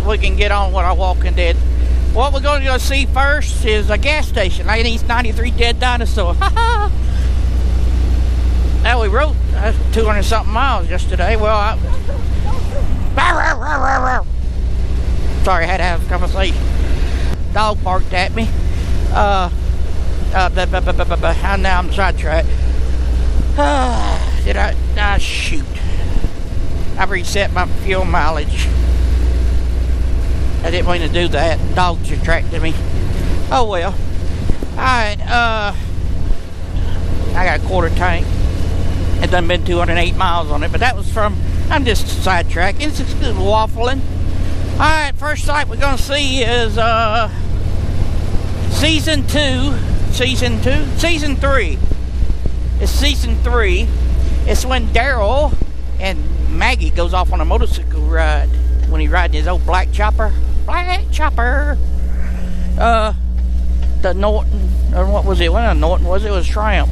we can get on with our Walking Dead. What we're going to go see first is a gas station. 1993 Dead Dinosaur. Now we rode 200 something miles yesterday. Well, sorry, I had to have a conversation. Dog barked at me. Now I'm sidetracked. Did I? Ah, shoot. I reset my fuel mileage. I didn't mean to do that. Dogs attracted me. Oh well. Alright, I got a quarter tank. It done been 208 miles on it, but that was from, I'm just sidetracking. It's just waffling. Alright, first site we're gonna see is season 3. It's season 3. It's when Daryl and Maggie goes off on a motorcycle ride when he riding his old black chopper. The Norton, or what was it? What a Norton was it? It was Triumph.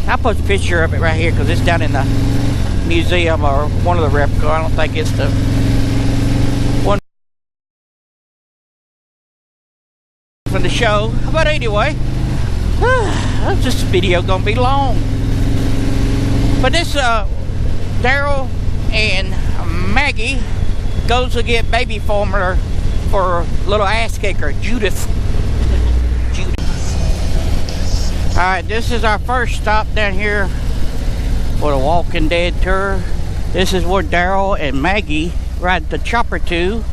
I'll put a picture of it right here because it's down in the museum or one of the replicas. I don't think it's the one for the show. But anyway, this video gonna be long. But this Daryl and Maggie goes to get baby formula for little ass kicker Judith. Alright, this is our first stop down here for the Walking Dead tour. This is where Daryl and Maggie ride the chopper to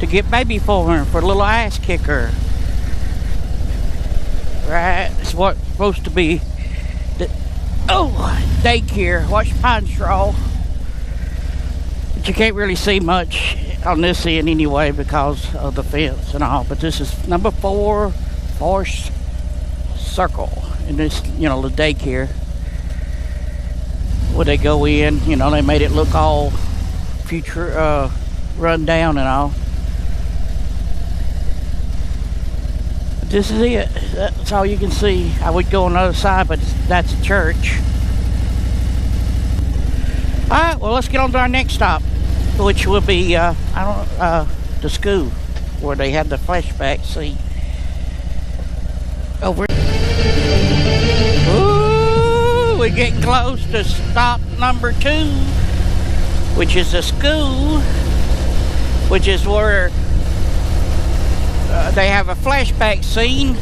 get baby formula for little ass kicker. Right, it's what's supposed to be the daycare. Watch Pine Straw. But you can't really see much on this end anyway because of the fence and all. But this is number 4 Forest Circle. And this, you know, the daycare where they go in, you know, they made it look all future run down and all. But this is it. That's all you can see. I would go on the other side, but that's a church. Alright, well, let's get on to our next stop, which will be the school where they had the flashback scene. Over. Ooh, we're getting close to stop number 2, which is the school, which is where they have a flashback scene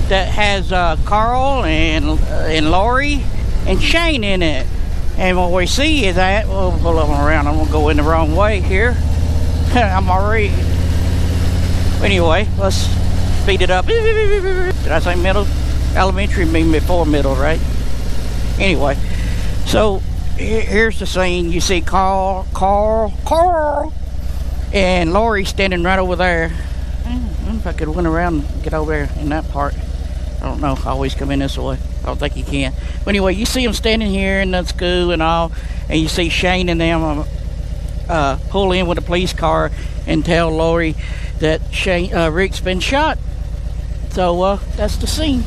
that has Carl and Lori and Shane in it. And what we see is that, we'll pull them around. I'm gonna go in the wrong way here. I'm already. Anyway, let's speed it up. Did I say middle? Elementary mean before middle, right? Anyway, so here's the scene. You see Carl, and Lori standing right over there. I don't know if I could run around and get over there in that part. I don't know. I always come in this way. I don't think you can. But anyway, you see them standing here in the school and all, and you see Shane and them pull in with a police car and tell Lori that Rick's been shot. So that's the scene.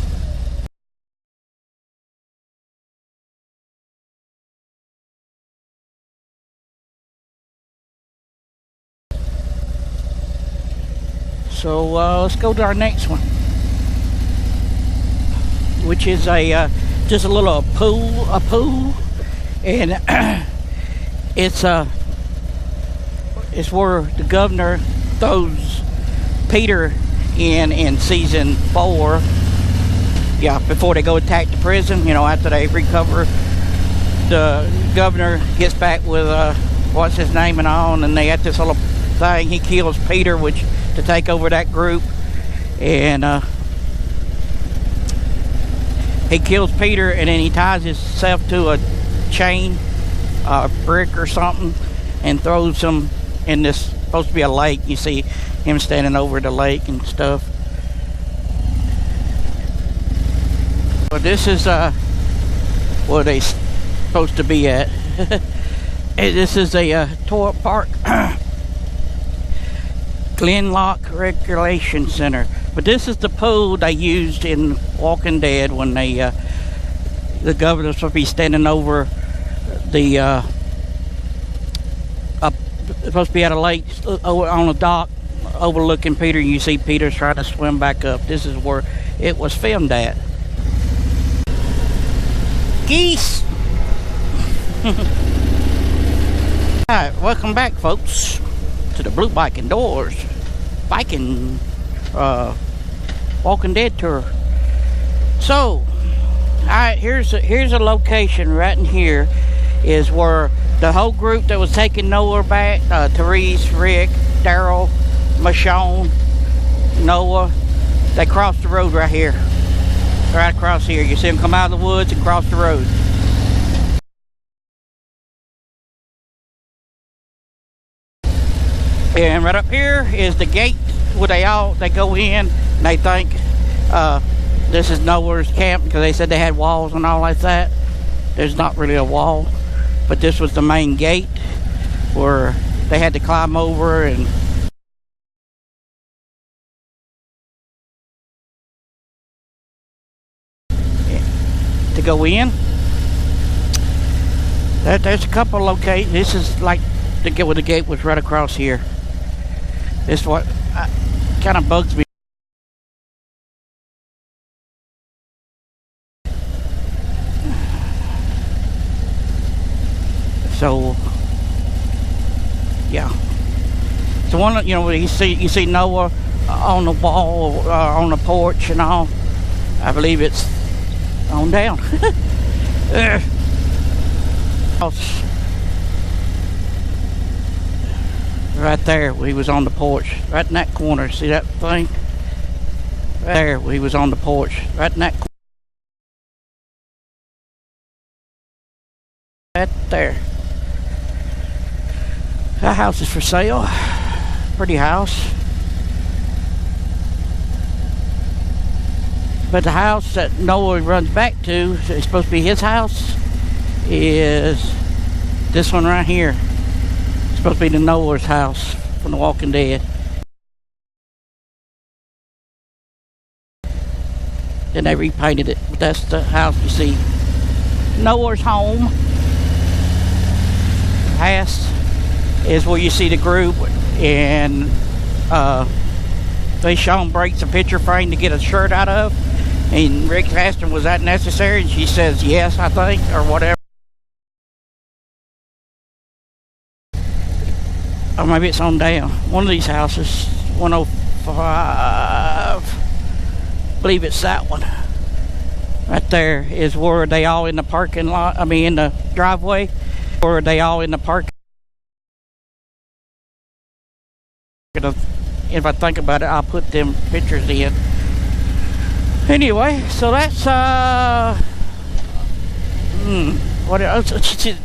So let's go to our next one, which is just a little pool, and it's where the governor throws Peter in season 4. Yeah, before they go attack the prison, you know, after they recover, the governor gets back with what's his name and all, and they had this little thing. He kills Peter, which to take over that group, and he kills Peter, and then he ties himself to a chain, a brick or something, and throws him in this, supposed to be a lake. You see him standing over the lake and stuff. But this is where they supposed to be at. This is a toy park. Glenlock Recreation Center. But this is the pool they used in Walking Dead when they the governor's supposed to be standing over the supposed to be at a lake on a dock overlooking Peter, and you see Peter's trying to swim back up. This is where it was filmed at. Geese! Alright, welcome back, folks, to the Blue Bike Indoors biking Walking Dead tour. So, alright, here's a location right in here is where the whole group that was taking Noah back, Therese, Rick, Daryl, Michonne, Noah, they crossed the road right here. Right across here. You see them come out of the woods and cross the road. And right up here is the gate where they go in and they think this is Noah's camp because they said they had walls and all like that. There's not really a wall, but this was the main gate where they had to climb over and to go in. There's a couple of locations. This is like the gate was right across here. This is what kind of bugs me. So yeah, so one, you know, you see Noah on the wall, on the porch and all. I believe it's on down. Right there, he was on the porch, right in that corner. See that thing? Right there, he was on the porch, right in that corner. Right there. That house is for sale. Pretty house. But the house that Noah runs back to, is supposed to be his house, is this one right here. It's supposed to be the Noah's house from The Walking Dead. Then they repainted it, but that's the house you see. Noah's home. Past is where you see the group, and they Sean breaks a picture frame to get a shirt out of. And Rick asked her, was that necessary? And she says, yes, I think, or whatever. Or maybe it's on down. One of these houses, 105. I believe it's that one. Right there is where they all in the parking lot, I mean in the driveway. Where they all in the park. If I think about it, I'll put them pictures in. Anyway, so that's what else?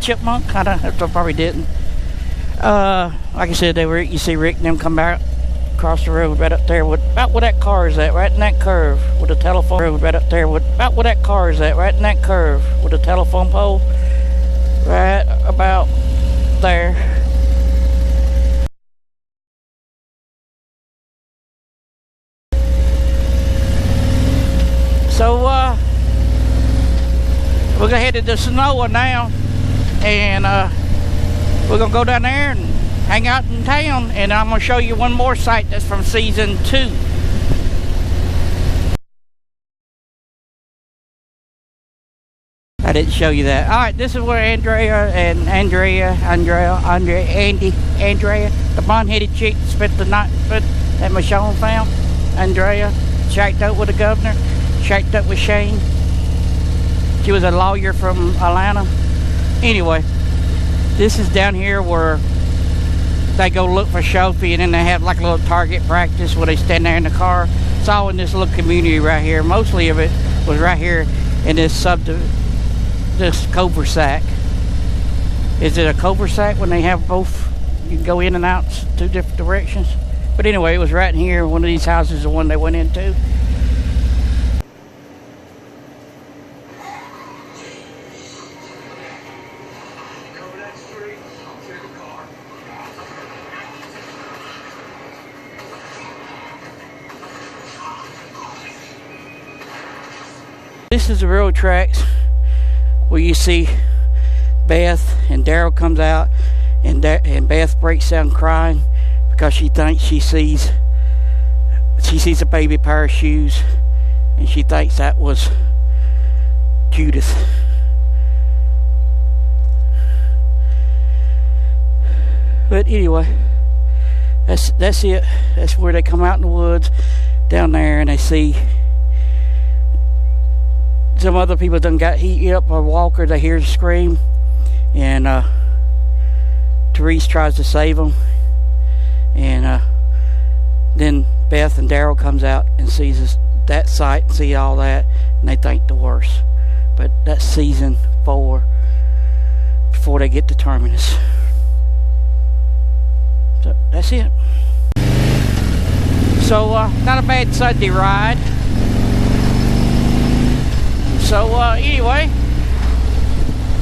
Chipmunk? I probably didn't. Like I said, you see Rick and them come out across the road right up there with about where that car is at, right in that curve with the telephone road right up there with about where that car is at, right in that curve with the telephone pole, right about there. So we're gonna head to Sonoa now, and we're gonna go down there and hang out in town, and I'm gonna show you one more site that's from season 2. I didn't show you that. All right, this is where Andrea, the blonde-headed chick that spent the night that Michonne found. Andrea shacked up with the governor, shacked up with Shane. She was a lawyer from Atlanta. Anyway, this is down here where they go look for Sophie, and then they have like a little target practice where they stand there in the car. It's all in this little community right here. Mostly of it was right here in this cul-de-sac. Is it a cul-de-sac when they have both? You can go in and out 2 different directions. But anyway, it was right in here. One of these houses is the one they went into. This is the railroad tracks where you see Beth and Daryl comes out, and Beth breaks down crying because she thinks she sees a baby pair of shoes, and she thinks that was Judith. But anyway, that's it. That's where they come out in the woods down there, and they see some other people done got eaten up by a walker. They hear a scream, and Therese tries to save them, and then Beth and Daryl comes out and sees that sight and see all that, and they think the worst. But that's season 4 before they get to Terminus. So that's it. So not a bad Sunday ride. So anyway,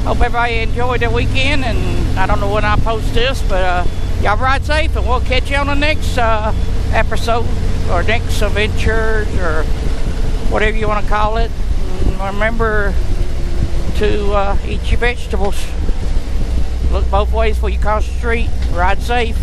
hope everybody enjoyed their weekend, and I don't know when I post this, but y'all ride safe, and we'll catch you on the next episode, or next adventure, or whatever you want to call it. And remember to eat your vegetables. Look both ways before you cross the street. Ride safe.